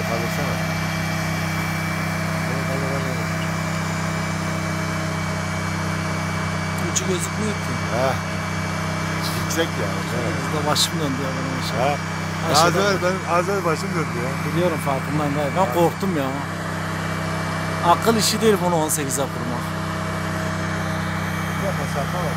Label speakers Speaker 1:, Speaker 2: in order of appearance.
Speaker 1: kaldırsana.
Speaker 2: Ucu gözükmüyor ki.
Speaker 1: He. Yüksek ya.
Speaker 2: Burada başım döndü ya benim aşağı.
Speaker 1: He. Az önce başım döndü ya.
Speaker 2: Biliyorum, farkındayım. Ben korktum ya. Akıl işi değil bunu 18'e kurmak.
Speaker 1: Bir de mesafe var.